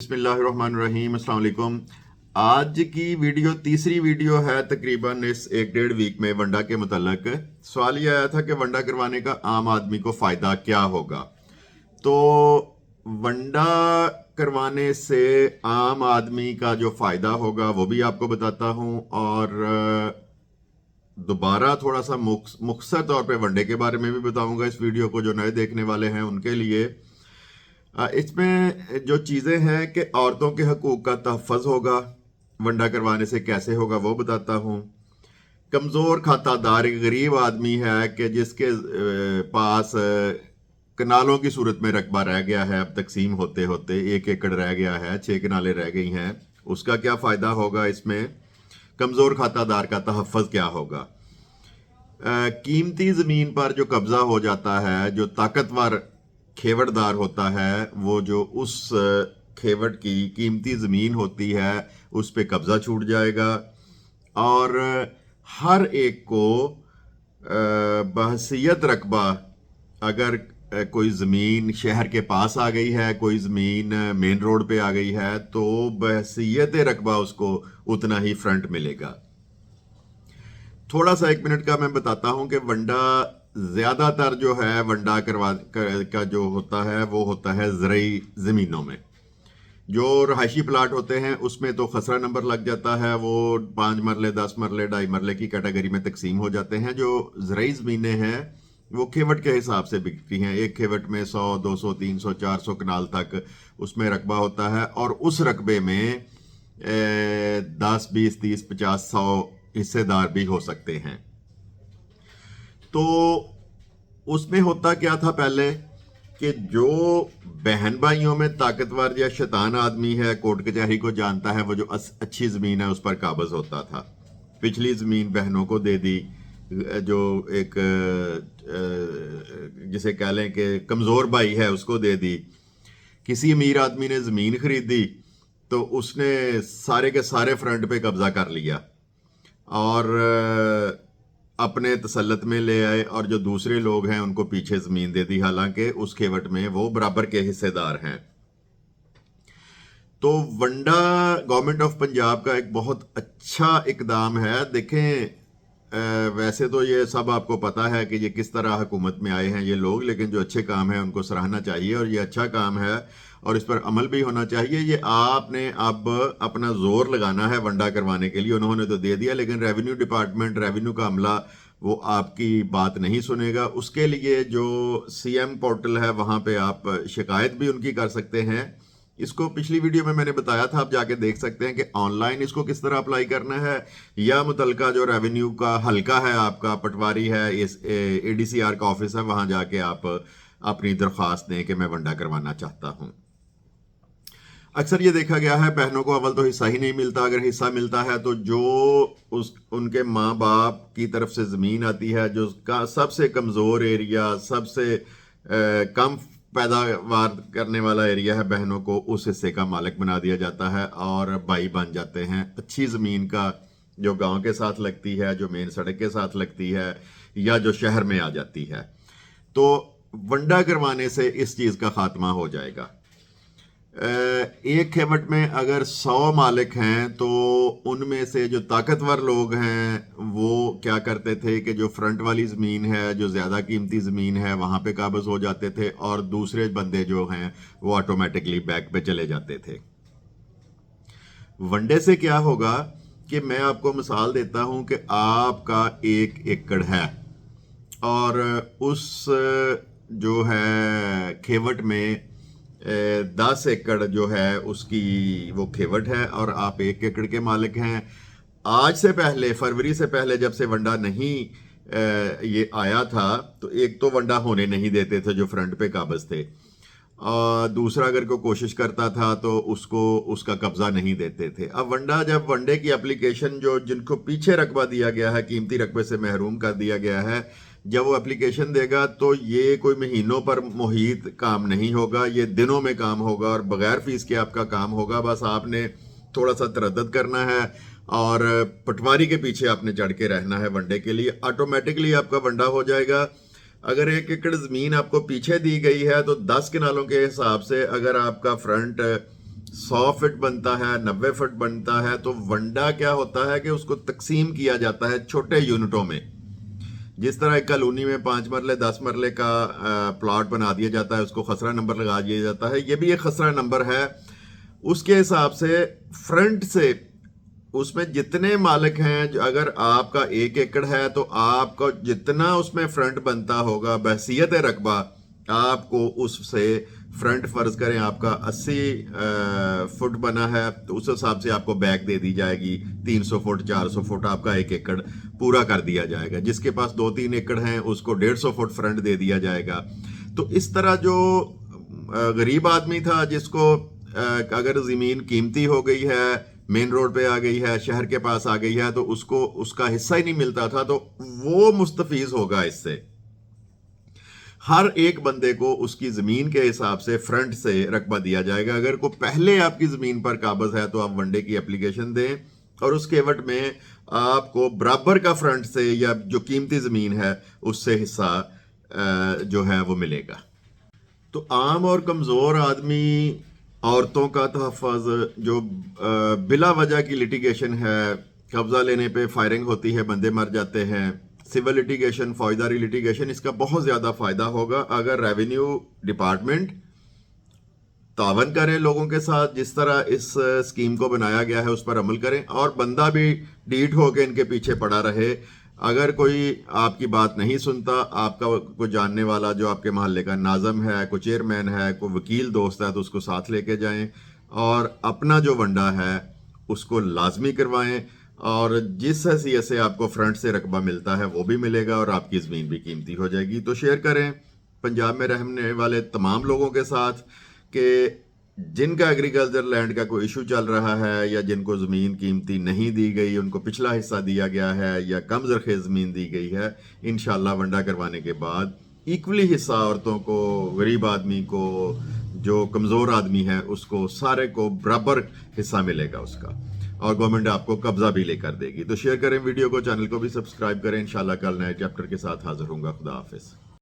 बिस्मिल्लाहिर्रहमानिर्रहीम, अस्सलाम वालेकुम। आज की वीडियो तीसरी वीडियो है तकरीबन इस एक डेढ़ वीक में वंडा के मुतल्लक। सवाल ये आया था कि वंडा करवाने का आम आदमी को फ़ायदा क्या होगा। तो वंडा करवाने से आम आदमी का जो फ़ायदा होगा वो भी आपको बताता हूँ, और दोबारा थोड़ा सा मुख्तसर तौर पे वनडे के बारे में भी बताऊंगा इस वीडियो को जो नए देखने वाले हैं उनके लिए। इसमें जो चीज़ें हैं कि औरतों के हकूक़ का तहफ़्फ़ुज़ होगा, वंडा करवाने से कैसे होगा वो बताता हूँ। कमज़ोर खातादार एक गरीब आदमी है कि जिसके पास कनालों की सूरत में रकबा रह गया है, अब तकसीम होते होते 1 एकड़ रह गया है, 6 कनालें रह गई हैं, उसका क्या फ़ायदा होगा इसमें। कमज़ोर खातादार का तहफ़्फ़ुज़ क्या होगा। कीमती ज़मीन पर जो कब्ज़ा हो जाता है, जो ताकतवर खेवड़दार होता है, वो जो उस खेवड़ की कीमती ज़मीन होती है उस पे कब्ज़ा छूट जाएगा, और हर एक को बहसीयत रकबा, अगर कोई ज़मीन शहर के पास आ गई है, कोई ज़मीन मेन रोड पे आ गई है, तो बहसीयत रकबा उसको उतना ही फ्रंट मिलेगा। थोड़ा सा 1 मिनट का मैं बताता हूं कि वंडा ज़्यादातर जो है वंडा का जो होता है वो होता है ज़रई ज़मीनों में। जो रहायशी प्लाट होते हैं उसमें तो खसरा नंबर लग जाता है, वो 5 मरले 10 मरले 2.5 मरले की कैटेगरी में तकसीम हो जाते हैं। जो ज़रई ज़मीनें हैं वो खेवट के हिसाब से बिकती हैं। एक खेवट में 100 200 300 400 कनाल तक उसमें रकबा होता है, और उस रकबे में 10 20 30 50 100 हिस्सेदार भी हो सकते हैं। तो उसमें होता क्या था पहले कि जो बहन भाइयों में ताकतवर या शैतान आदमी है, कोर्ट कचहरी को जानता है, वो जो अच्छी ज़मीन है उस पर काबज़ होता था। पिछली ज़मीन बहनों को दे दी, जो एक जिसे कह लें कि कमज़ोर भाई है उसको दे दी। किसी अमीर आदमी ने ज़मीन खरीदी तो उसने सारे के सारे फ्रंट पे कब्ज़ा कर लिया और अपने तसल्लुत में ले आए, और जो दूसरे लोग हैं उनको पीछे ज़मीन दे दी, हालांकि उस खेवट में वो बराबर के हिस्सेदार हैं। तो वंडा गवर्नमेंट ऑफ पंजाब का एक बहुत अच्छा इकदाम है। देखें, वैसे तो ये सब आपको पता है कि ये किस तरह हुकूमत में आए हैं ये लोग, लेकिन जो अच्छे काम है उनको सराहना चाहिए, और ये अच्छा काम है और इस पर अमल भी होना चाहिए। ये आपने अब अपना जोर लगाना है वंडा करवाने के लिए। उन्होंने तो दे दिया, लेकिन रेवेन्यू डिपार्टमेंट, रेवेन्यू का अमला वो आपकी बात नहीं सुनेगा। उसके लिए जो सीएम पोर्टल है वहाँ पे आप शिकायत भी उनकी कर सकते हैं। इसको पिछली वीडियो में मैंने बताया था, आप जाके देख सकते हैं कि ऑनलाइन इसको किस तरह अप्लाई करना है, या मुतलका जो रेवेन्यू का हल्का है, आपका पटवारी है, इस एडीसीआर का ऑफिस है, वहां जाके आप अपनी दरख्वास्त दें कि मैं वंडा करवाना चाहता हूं। अक्सर ये देखा गया है बहनों को अव्वल तो हिस्सा ही नहीं मिलता, अगर हिस्सा मिलता है तो जो उनके माँ बाप की तरफ से ज़मीन आती है, जो का सबसे कमज़ोर एरिया, सबसे कम पैदावार करने वाला एरिया है, बहनों को उस हिस्से का मालिक बना दिया जाता है और भाई बन जाते हैं। अच्छी ज़मीन का जो गांव के साथ लगती है, जो मेन सड़क के साथ लगती है, या जो शहर में आ जाती है, तो वंडा करवाने से इस चीज़ का खात्मा हो जाएगा। एक खेवट में अगर 100 मालिक हैं तो उनमें से जो ताकतवर लोग हैं वो क्या करते थे कि जो फ्रंट वाली ज़मीन है, जो ज़्यादा कीमती ज़मीन है, वहाँ पे काबज़ हो जाते थे, और दूसरे बंदे जो हैं वो ऑटोमेटिकली बैक पे चले जाते थे। वनडे से क्या होगा कि मैं आपको मिसाल देता हूँ कि आपका 1 एकड़ है, और उस जो है खेवट में 10 एकड़ जो है उसकी वो खेवट है, और आप 1 एकड़ के मालिक हैं। आज से पहले, फरवरी से पहले, जब से वंडा नहीं ये आया था, तो एक तो वंडा होने नहीं देते थे जो फ्रंट पे काबज थे, और दूसरा अगर कोई कोशिश करता था तो उसको उसका कब्जा नहीं देते थे। अब वंडा, जब वनडे की एप्लीकेशन, जो जिनको पीछे रकबा दिया गया है, कीमती रकबे से महरूम कर दिया गया है, जब वो एप्लीकेशन देगा तो ये कोई महीनों पर मुहित काम नहीं होगा, ये दिनों में काम होगा और बगैर फीस के आपका काम होगा। बस आपने थोड़ा सा तरद्दुद करना है और पटवारी के पीछे आपने चढ़ के रहना है वनडे के लिए, ऑटोमेटिकली आपका वंडा हो जाएगा। अगर 1 एकड़ ज़मीन आपको पीछे दी गई है तो 10 कनालों के हिसाब से अगर आपका फ्रंट 100 फुट बनता है, 90 फुट बनता है, तो वंडा क्या होता है कि उसको तकसीम किया जाता है छोटे यूनिटों में। जिस तरह एक कॉलोनी में 5 मरले 10 मरले का प्लॉट बना दिया जाता है, उसको खसरा नंबर लगा दिया जाता है, ये भी एक खसरा नंबर है। उसके हिसाब से फ्रंट से उसमें जितने मालिक हैं, अगर आपका 1 एकड़ है तो आपका जितना उसमें फ्रंट बनता होगा बहसीयत रकबा, आपको उससे फ्रंट फर्ज करें आपका 80 फुट बना है तो उस हिसाब से आपको बैक दे दी जाएगी। 300 फुट 400 फुट आपका 1 एकड़ पूरा कर दिया जाएगा। जिसके पास 2-3 एकड़ हैं उसको 150 फुट फ्रंट दे दिया जाएगा। तो इस तरह जो गरीब आदमी था जिसको अगर ज़मीन कीमती हो गई है, मेन रोड पे आ गई है, शहर के पास आ गई है, तो उसको उसका हिस्सा ही नहीं मिलता था, तो वो मुस्तफीज होगा इससे। हर एक बंदे को उसकी जमीन के हिसाब से फ्रंट से रकबा दिया जाएगा। अगर को पहले आपकी जमीन पर काबज है तो आप वनडे की एप्लीकेशन दें और उसके एवज में आपको बराबर का फ्रंट से या जो कीमती जमीन है उससे हिस्सा जो है वो मिलेगा। तो आम और कमज़ोर आदमी, औरतों का तहफ़्फ़ुज़, जो बिला वजह की लिटिगेशन है, कब्ज़ा लेने पे फायरिंग होती है, बंदे मर जाते हैं, सिविल लिटिगेशन, फौजदारी लिटिगेशन, इसका बहुत ज़्यादा फ़ायदा होगा अगर रेवेन्यू डिपार्टमेंट तावन करें लोगों के साथ। जिस तरह इस स्कीम को बनाया गया है उस पर अमल करें और बंदा भी डीठ होकर इनके पीछे पड़ा रहे। अगर कोई आपकी बात नहीं सुनता, आपका कोई जानने वाला जो आपके मोहल्ले का नाज़म है, कोई चेयरमैन है, कोई वकील दोस्त है, तो उसको साथ लेके जाएं और अपना जो वंडा है उसको लाजमी करवाएं और जिस हैसियत से आपको फ्रंट से रकबा मिलता है वो भी मिलेगा और आपकी ज़मीन भी कीमती हो जाएगी। तो शेयर करें पंजाब में रहने वाले तमाम लोगों के साथ कि जिनका एग्रीकल्चर लैंड का कोई इशू चल रहा है या जिनको ज़मीन कीमती नहीं दी गई, उनको पिछला हिस्सा दिया गया है या कम ज़रख़ेज़ ज़मीन दी गई है, इंशाल्लाह वंडा करवाने के बाद इक्वली हिस्सा औरतों को, गरीब आदमी को, जो कमज़ोर आदमी है उसको, सारे को बराबर हिस्सा मिलेगा उसका और गवर्नमेंट आपको कब्जा भी लेकर देगी। तो शेयर करें वीडियो को, चैनल को भी सब्सक्राइब करें। इंशाल्लाह कल नए चैप्टर के साथ हाजिर होऊंगा। खुदा हाफिज़।